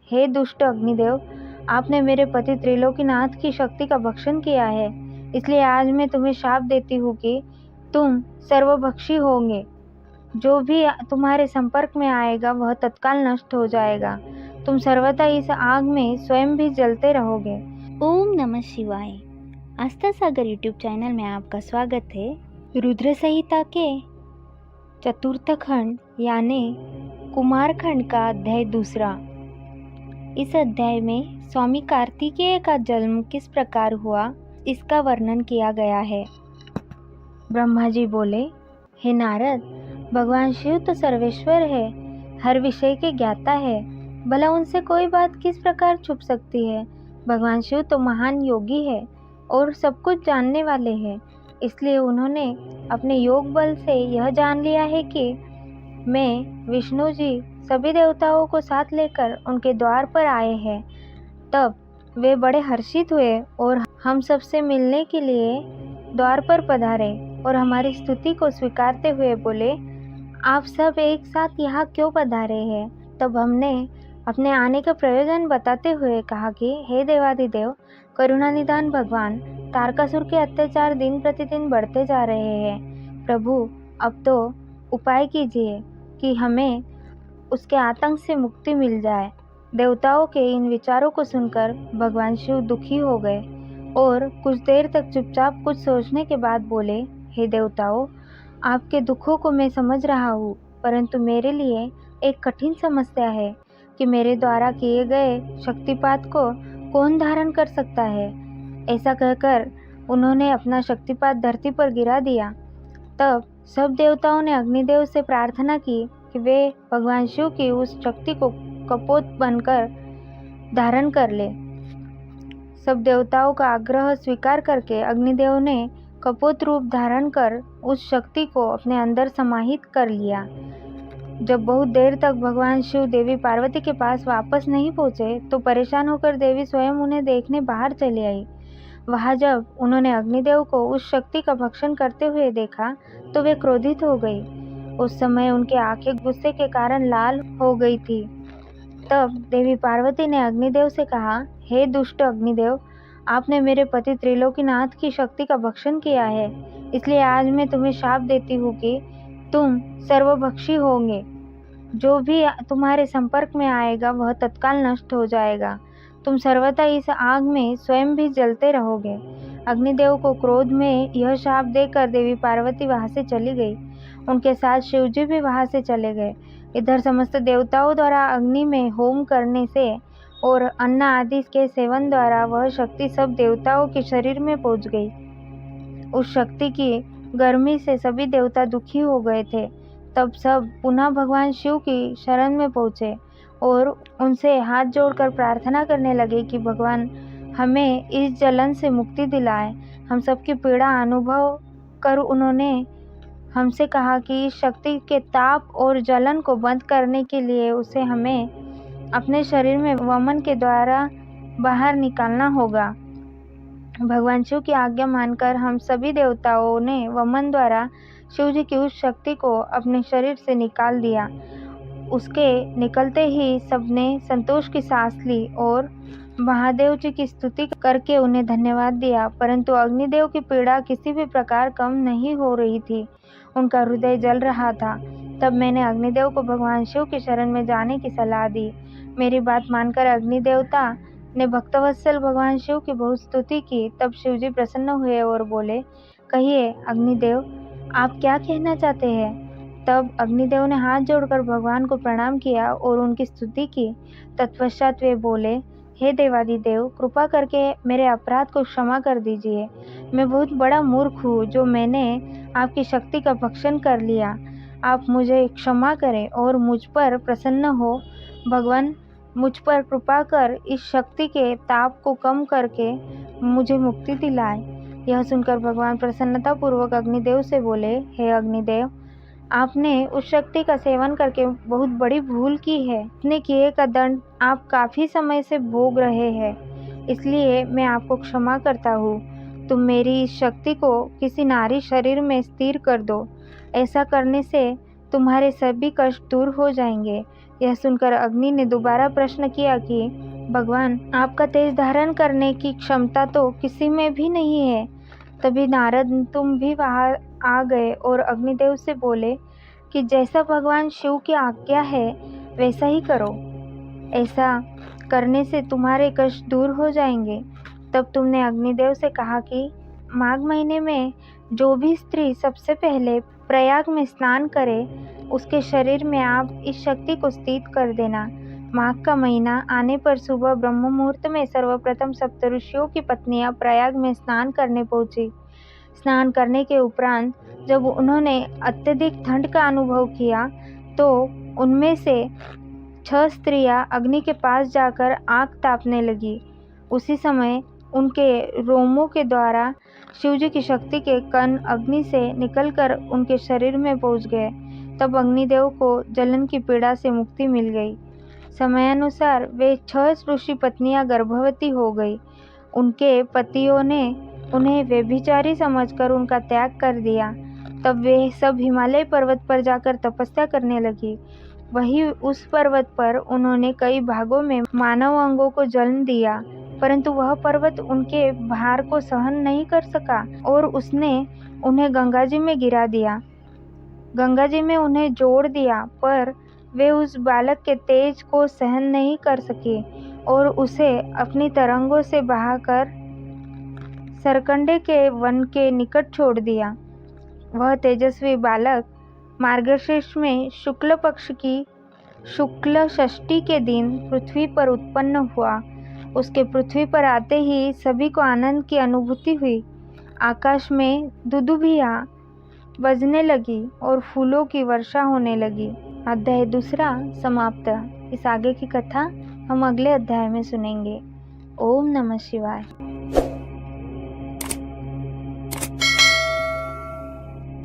हे दुष्ट अग्निदेव, आपने मेरे पति त्रिलोकीनाथ की शक्ति का भक्षण किया है, इसलिए आज मैं तुम्हें शाप देती हूँ कि तुम सर्वभक्षी होंगे। जो भी तुम्हारे संपर्क में आएगा वह तत्काल नष्ट हो जाएगा। तुम सर्वथा इस आग में स्वयं भी जलते रहोगे। ओम नमः शिवाय। आस्था सागर यूट्यूब चैनल में आपका स्वागत है। रुद्र संहिता के चतुर्थ खंड यानी कुमार खंड का अध्याय दूसरा। इस अध्याय में स्वामी कार्तिकेय का जन्म किस प्रकार हुआ इसका वर्णन किया गया है। ब्रह्मा जी बोले, हे नारद, भगवान शिव तो सर्वेश्वर है, हर विषय के ज्ञाता है, भला उनसे कोई बात किस प्रकार छुप सकती है। भगवान शिव तो महान योगी है और सब कुछ जानने वाले हैं, इसलिए उन्होंने अपने योग बल से यह जान लिया है कि मैं विष्णु जी सभी देवताओं को साथ लेकर उनके द्वार पर आए हैं। तब वे बड़े हर्षित हुए और हम सबसे मिलने के लिए द्वार पर पधारे और हमारी स्तुति को स्वीकारते हुए बोले, आप सब एक साथ यहाँ क्यों पधारे हैं। तब हमने अपने आने का प्रयोजन बताते हुए कहा कि हे देवादिदेव, करुणा निधान भगवान, तारकासुर के अत्याचार दिन प्रतिदिन बढ़ते जा रहे हैं। प्रभु, अब तो उपाय कीजिए कि हमें उसके आतंक से मुक्ति मिल जाए। देवताओं के इन विचारों को सुनकर भगवान शिव दुखी हो गए और कुछ देर तक चुपचाप कुछ सोचने के बाद बोले, हे देवताओं, आपके दुखों को मैं समझ रहा हूँ, परंतु मेरे लिए एक कठिन समस्या है कि मेरे द्वारा किए गए शक्तिपात को कौन धारण कर सकता है। ऐसा कहकर उन्होंने अपना शक्तिपात धरती पर गिरा दिया। तब सब देवताओं ने अग्निदेव से प्रार्थना की कि वे भगवान शिव की उस शक्ति को कपोत बनकर धारण कर ले। सब देवताओं का आग्रह स्वीकार करके अग्निदेव ने कपोत रूप धारण कर उस शक्ति को अपने अंदर समाहित कर लिया। जब बहुत देर तक भगवान शिव देवी पार्वती के पास वापस नहीं पहुंचे तो परेशान होकर देवी स्वयं उन्हें देखने बाहर चली आई। वहां जब उन्होंने अग्निदेव को उस शक्ति का भक्षण करते हुए देखा तो वे क्रोधित हो गई। उस समय उनकी आंखें गुस्से के कारण लाल हो गई थी। तब देवी पार्वती ने अग्निदेव से कहा, हे दुष्ट अग्निदेव, आपने मेरे पति त्रिलोकीनाथ की शक्ति का भक्षण किया है, इसलिए आज मैं तुम्हें शाप देती हूँ कि तुम सर्वभक्षी होंगे। जो भी तुम्हारे संपर्क में आएगा वह तत्काल नष्ट हो जाएगा। तुम सर्वथा इस आग में स्वयं भी जलते रहोगे। अग्निदेव को क्रोध में यह शाप देकर देवी पार्वती वहां से चली गई। उनके साथ शिवजी भी वहां से चले गए। इधर समस्त देवताओं द्वारा अग्नि में होम करने से और अन्न आदि के सेवन द्वारा वह शक्ति सब देवताओं के शरीर में पहुंच गई। उस शक्ति की गर्मी से सभी देवता दुखी हो गए थे। तब सब पुनः भगवान शिव की शरण में पहुंचे और उनसे हाथ जोड़कर प्रार्थना करने लगे कि भगवान हमें इस जलन से मुक्ति दिलाए। हम सबकी पीड़ा अनुभव कर उन्होंने हमसे कहा कि इस शक्ति के ताप और जलन को बंद करने के लिए उसे हमें अपने शरीर में वमन के द्वारा बाहर निकालना होगा। भगवान शिव की आज्ञा मानकर हम सभी देवताओं ने वमन द्वारा शिव जी की उस शक्ति को अपने शरीर से निकाल दिया। उसके निकलते ही सबने संतोष की सांस ली और महादेव जी की स्तुति करके उन्हें धन्यवाद दिया। परंतु अग्निदेव की पीड़ा किसी भी प्रकार कम नहीं हो रही थी, उनका हृदय जल रहा था। तब मैंने अग्निदेव को भगवान शिव की शरण में जाने की सलाह दी। मेरी बात मानकर अग्निदेवता ने भक्तवत्सल भगवान शिव की बहुत स्तुति की। तब शिव जी प्रसन्न हुए और बोले, कहिए अग्निदेव, आप क्या कहना चाहते हैं। तब अग्निदेव ने हाथ जोड़कर भगवान को प्रणाम किया और उनकी स्तुति की। तत्पश्चात वे बोले, हे देवादिदेव, कृपा करके मेरे अपराध को क्षमा कर दीजिए। मैं बहुत बड़ा मूर्ख हूँ जो मैंने आपकी शक्ति का भक्षण कर लिया। आप मुझे क्षमा करें और मुझ पर प्रसन्न हो। भगवान मुझ पर कृपा कर इस शक्ति के ताप को कम करके मुझे मुक्ति दिलाए। यह सुनकर भगवान प्रसन्नता पूर्वक अग्निदेव से बोले, हे अग्निदेव, आपने उस शक्ति का सेवन करके बहुत बड़ी भूल की है। अपने किए का दंड आप काफी समय से भोग रहे हैं, इसलिए मैं आपको क्षमा करता हूँ। तुम मेरी इस शक्ति को किसी नारी शरीर में स्थिर कर दो। ऐसा करने से तुम्हारे सभी कष्ट दूर हो जाएंगे। यह सुनकर अग्नि ने दोबारा प्रश्न किया कि भगवान, आपका तेज धारण करने की क्षमता तो किसी में भी नहीं है। तभी नारद तुम भी वहां आ गए और अग्निदेव से बोले कि जैसा भगवान शिव की आज्ञा है वैसा ही करो। ऐसा करने से तुम्हारे कष्ट दूर हो जाएंगे। तब तुमने अग्निदेव से कहा कि माघ महीने में जो भी स्त्री सबसे पहले प्रयाग में स्नान करे उसके शरीर में आप इस शक्ति को स्थित कर देना। माघ का महीना आने पर सुबह ब्रह्म मुहूर्त में सर्वप्रथम सप्तऋषियों की पत्नियां प्रयाग में स्नान करने पहुंची। स्नान करने के उपरांत जब उन्होंने अत्यधिक ठंड का अनुभव किया तो उनमें से 6 स्त्रियां अग्नि के पास जाकर आग तापने लगी। उसी समय उनके रोमों के द्वारा शिवजी की शक्ति के कण अग्नि से निकलकर उनके शरीर में पहुंच गए। तब अग्निदेव को जलन की पीड़ा से मुक्ति मिल गई। समयानुसार वे 6 ऋषि पत्नियां गर्भवती हो गई। उनके पतियों ने उन्हें व्यभिचारी समझकर उनका त्याग कर दिया। तब वे सब हिमालय पर्वत पर जाकर तपस्या करने लगी। वही उस पर्वत पर उन्होंने कई भागों में मानव अंगों को जन्म दिया, परंतु वह पर्वत उनके भार को सहन नहीं कर सका और उसने उन्हें गंगा जी में गिरा दिया। गंगा जी में उन्हें जोड़ दिया, पर वे उस बालक के तेज को सहन नहीं कर सके और उसे अपनी तरंगों से बहाकर सरकंडे के वन के निकट छोड़ दिया। वह तेजस्वी बालक मार्गशीर्ष में शुक्ल पक्ष की शुक्ल षष्ठी के दिन पृथ्वी पर उत्पन्न हुआ। उसके पृथ्वी पर आते ही सभी को आनंद की अनुभूति हुई। आकाश में दुदुभियां बजने लगी और फूलों की वर्षा होने लगी। अध्याय 2 समाप्त। इस आगे की कथा हम अगले अध्याय में सुनेंगे। ओम नमः शिवाय।